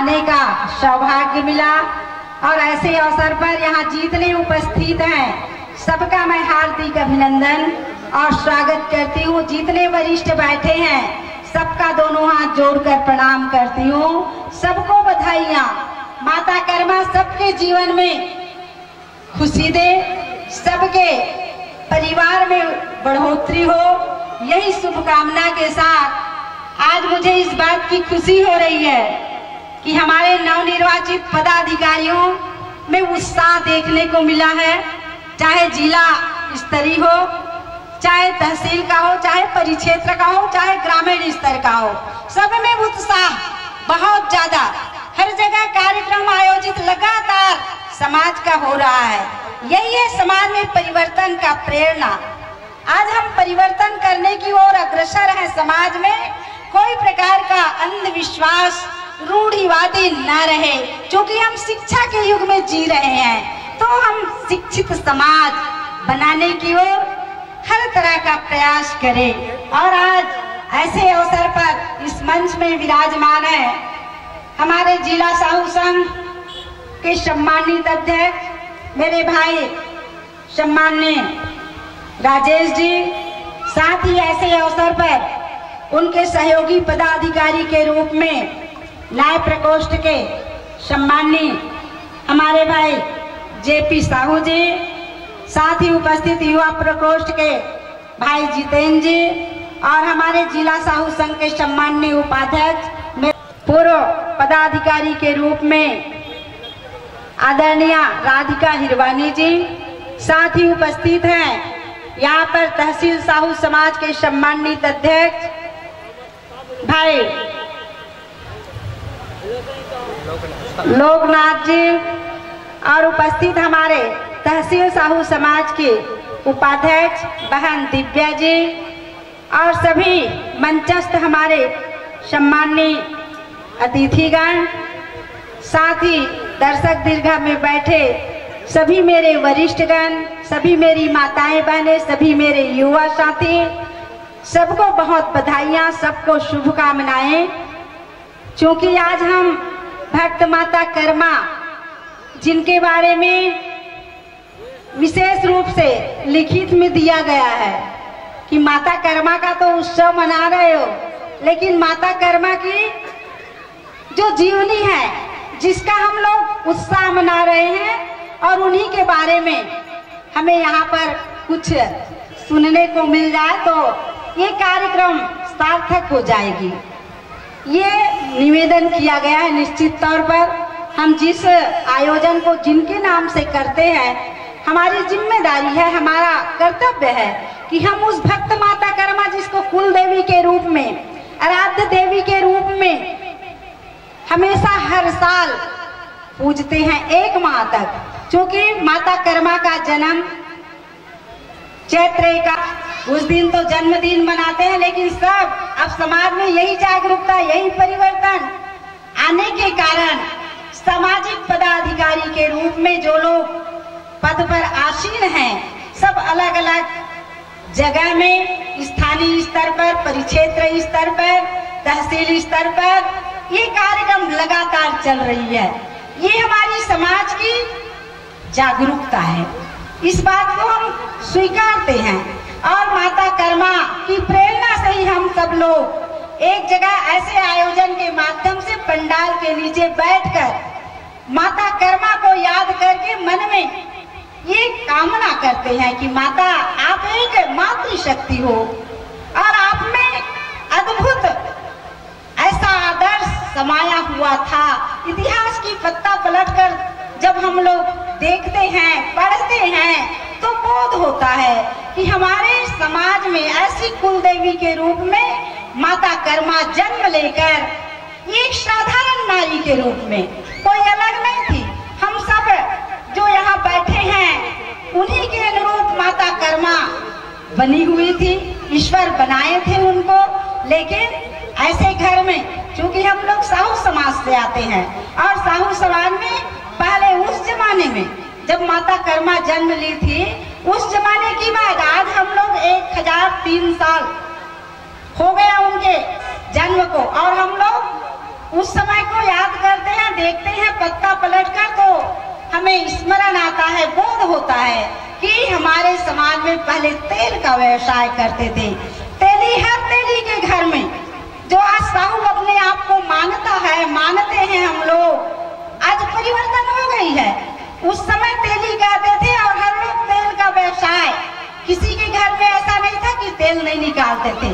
आने का सौभाग्य मिला और ऐसे अवसर पर यहाँ जितने उपस्थित हैं सबका मैं हार्दिक अभिनंदन और स्वागत करती हूँ। जितने वरिष्ठ बैठे हैं सबका दोनों हाथ जोड़कर प्रणाम करती हूँ। सबको बधाइयाँ। माता कर्मा सबके जीवन में खुशी दे, सबके परिवार में बढ़ोतरी हो, यही शुभकामना के साथ आज मुझे इस बात की खुशी हो रही है कि हमारे नवनिर्वाचित पदाधिकारियों में उत्साह देखने को मिला है। चाहे जिला स्तरीय हो, चाहे तहसील का हो, चाहे परिक्षेत्र का हो, चाहे ग्रामीण स्तर का हो, सब में उत्साह बहुत ज्यादा। हर जगह कार्यक्रम आयोजित लगातार समाज का हो रहा है। यही है समाज में परिवर्तन का प्रेरणा। आज हम परिवर्तन करने की ओर अग्रसर हैं। समाज में कोई प्रकार का अंधविश्वास, रूढ़िवादी न रहे, क्योंकि हम शिक्षा के युग में जी रहे हैं। तो हम शिक्षित समाज बनाने की ओर हर तरह का प्रयास करें। और आज ऐसे अवसर पर इस मंच में विराजमान है हमारे जिला साहू संघ के सम्मानित अध्यक्ष मेरे भाई सम्माननीय राजेश जी, साथ ही ऐसे अवसर पर उनके सहयोगी पदाधिकारी के रूप में न्याय प्रकोष्ठ के सम्माननीय हमारे भाई जेपी साहू जी, साथ ही उपस्थित युवा प्रकोष्ठ के भाई जितेंद्र जी और हमारे जिला साहू संघ के सम्माननीय उपाध्यक्ष पूर्व पदाधिकारी के रूप में आदरणीय राधिका हिरवानी जी, साथ ही उपस्थित हैं यहाँ पर तहसील साहू समाज के सम्मानित अध्यक्ष भाई लोकनाथ जी और उपस्थित हमारे तहसील साहू समाज के उपाध्यक्ष बहन दिव्या जी और सभी मंचस्थ हमारे सम्माननीय अतिथिगण, साथ ही दर्शक दीर्घा में बैठे सभी मेरे वरिष्ठगण, सभी मेरी माताएं बहनें, सभी मेरे युवा साथी, सबको बहुत बधाइयाँ, सबको शुभकामनाएं। क्योंकि आज हम भक्त माता कर्मा जिनके बारे में विशेष रूप से लिखित में दिया गया है कि माता कर्मा का तो उत्सव मना रहे हो, लेकिन माता कर्मा की जो जीवनी है जिसका हम लोग उत्साह मना रहे हैं और उन्हीं के बारे में हमें यहाँ पर कुछ सुनने को मिल जाए तो ये कार्यक्रम सार्थक हो जाएगी। ये निवेदन किया गया है। निश्चित तौर पर हम जिस आयोजन को जिनके नाम से करते हैं, हमारी जिम्मेदारी है, हमारा कर्तव्य है कि हम उस भक्त माता कर्मा जिसको कुल देवी के रूप में, आराध्य देवी के रूप में हमेशा हर साल पूजते हैं 1 माह तक। क्योंकि माता कर्मा का जन्म चैत्र का उस दिन तो जन्मदिन मनाते हैं, लेकिन सब अब समाज में यही जागरूकता, यही परिवर्तन आने के कारण सामाजिक पदाधिकारी के रूप में जो लोग पद पर आसीन हैं, सब अलग अलग जगह में स्थानीय स्तर पर, परिक्षेत्र स्तर पर, तहसील स्तर पर ये कार्यक्रम लगातार चल रही है। ये हमारी समाज की जागरूकता है, इस बात को हम स्वीकारते हैं। और माता कर्मा की प्रेरणा से ही हम सब लोग एक जगह ऐसे आयोजन के माध्यम से पंडाल के नीचे बैठकर माता कर्मा को याद करके मन में ये कामना करते हैं कि माता आप एक मातृशक्ति हो और आप में अद्भुत ऐसा आदर्श समाया हुआ था। इतिहास की पत्ता पलटकर जब हम लोग देखते हैं, पढ़ते हैं, तो बोध होता है कि हमारे समाज में ऐसी कुल देवी के रूप में माता कर्मा जन्म लेकर एक साधारण नारी के रूप में, कोई अलग नहीं थी। हम सब जो यहाँ बैठे हैं उन्हीं के अनुरूप माता कर्मा बनी हुई थी, ईश्वर बनाए थे उनको। लेकिन ऐसे घर में, क्योंकि हम लोग साहू समाज से आते हैं और साहू समाज में पहले उस जमाने में जब माता कर्मा जन्म ली थी, उस जमाने की बात, आज हम लोग 1003 साल हो गया उनके जन्म को और हम लोग उस समय को याद करते हैं, देखते हैं पत्ता पलटकर, तो हमें स्मरण आता है, बोध होता है कि हमारे समाज में पहले तेल का व्यवसाय करते थे। तेली, हर तेली के घर में, जो आज साहू अपने आप को मानता है, मानते हैं हम लोग, आज परिवर्तन हो गई है। उस समय तेली गाते थे और हर लोग तेल का व्यवसाय, किसी के घर में ऐसा नहीं था कि तेल नहीं निकालते थे,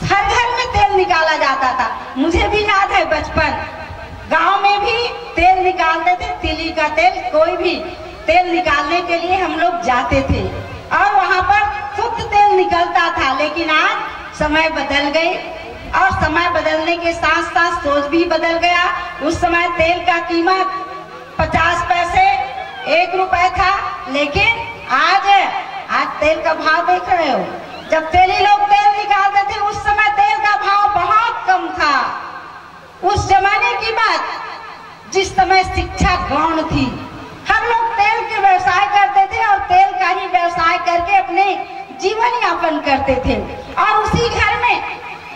हर घर में तेल निकाला जाता था। मुझे भी याद है बचपन, गांव में भी तेल निकालते थे, तिली का तेल, कोई भी तेल निकालने के लिए हम लोग जाते थे और वहां पर शुद्ध तेल निकलता था। लेकिन आज समय बदल गई और समय बदलने के साथ साथ सोच भी बदल गया। उस समय तेल का कीमत 50 पैसे, 1 रुपए था, लेकिन आज तेल का भाव देख रहे हो। जब तेली लोग तेल निकालते थे उस समय तेल का भाव बहुत कम था। उस जमाने की बात, जिस समय शिक्षा गौण थी, हम लोग तेल के व्यवसाय करते थे और तेल का ही व्यवसाय करके अपने जीवन यापन करते थे। और उसी घर में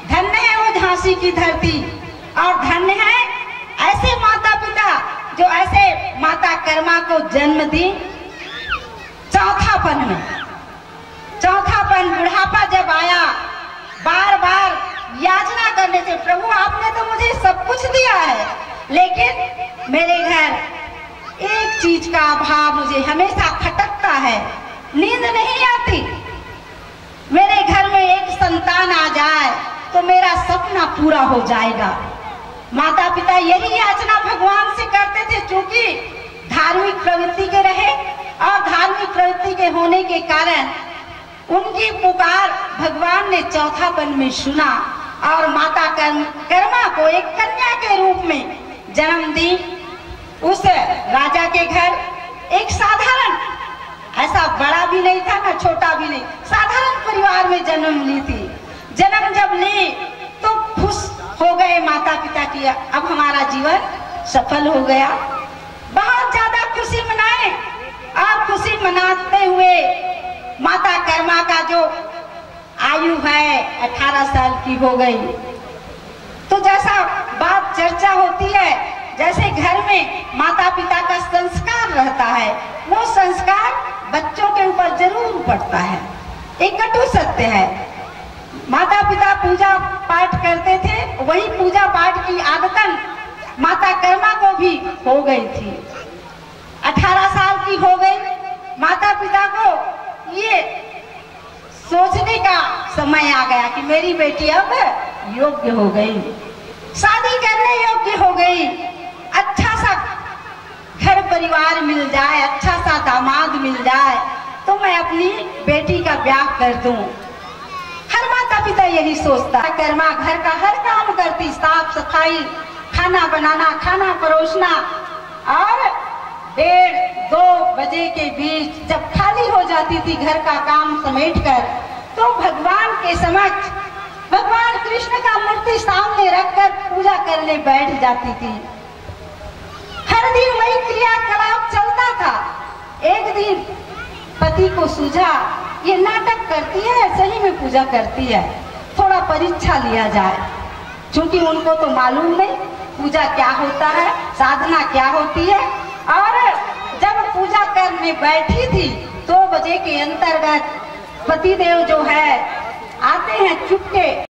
धन्य है वो झांसी की धरती, और धन्य है ऐसे माता पिता जो ऐसे माता कर्मा को जन्म दी। चौथापन में, चौथापन, बुढ़ापा जब आया, बार बार याचना करने से, प्रभु आपने तो मुझे सब कुछ दिया है, लेकिन मेरे घर एक चीज का अभाव मुझे हमेशा खटकता है, नींद नहीं आती। मेरे घर में एक संतान आ जाए तो मेरा सपना पूरा हो जाएगा। माता पिता यही याचना भगवान से करते थे, क्योंकि धार्मिक प्रवृत्ति के रहे और धार्मिक प्रवृत्ति के होने के कारण उनकी पुकार भगवान ने चौथापन में सुना और माता कर्मा को एक कन्या के रूप में जन्म दी। उस राजा के घर एक साधारण, ऐसा बड़ा भी नहीं था ना छोटा भी नहीं, साधारण परिवार में जन्म ली थी। जन्म जब ली तो खुश हो गए माता पिता की, अब हमारा जीवन सफल हो गया। बहुत ज्यादा खुशी मनाए और खुशी मनाते हुए माता कर्मा का जो आयु है 18 साल की हो गई। तो जैसा बात चर्चा होती है, जैसे घर में माता पिता का संस्कार रहता है, वो संस्कार बच्चों के ऊपर जरूर पड़ता है। एक कटु सत्य है, माता पिता पूजा पाठ करते थे, वही पूजा पाठ की आदतन माता कर्मा को भी हो गई थी। 18 साल की हो गई, माता पिता को ये सोचने का समय आ गया कि मेरी बेटी अब योग्य हो गई, शादी करने योग्य हो गई, अच्छा सा घर परिवार मिल जाए, अच्छा सा दामाद मिल जाए तो मैं अपनी बेटी का ब्याह कर दूं। हर माता पिता यही सोचता है। कर्मा घर का हर काम करती, साफ सफाई, खाना बनाना, खाना परोसना, और 1:30-2 बजे के बीच जब खाली हो जाती थी घर का काम समेटकर, तो भगवान के समक्ष भगवान कृष्ण का मूर्ति सामने रखकर पूजा करने बैठ जाती थी। हर दिन वही क्रियाकलाप चलता था। एक दिन पति को सूझा ये नाटक करती है, सही में पूजा करती है, थोड़ा परीक्षा लिया जाए, क्योंकि उनको तो मालूम नहीं पूजा क्या होता है, साधना क्या होती है। और जब पूजा करने बैठी थी 2 बजे के अंतर्गत पतिदेव जो है आते हैं चुपके।